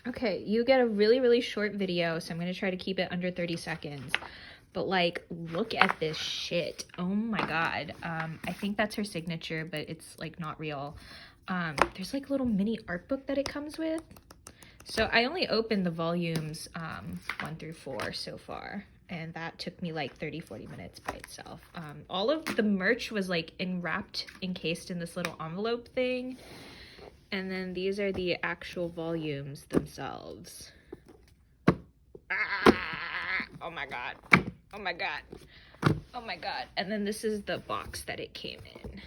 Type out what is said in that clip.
Okay, you get a really, really short video, so I'm gonna try to keep it under 30 seconds. But like, look at this shit. Oh my god. I think that's her signature, but it's like not real. There's like a little mini art book that it comes with. So I only opened the volumes 1 through 4 so far, and that took me like 30-40 minutes by itself. All of the merch was like encased in this little envelope thing. And then these are the actual volumes themselves. Ah, oh my god. Oh my god. Oh my god. And then this is the box that it came in.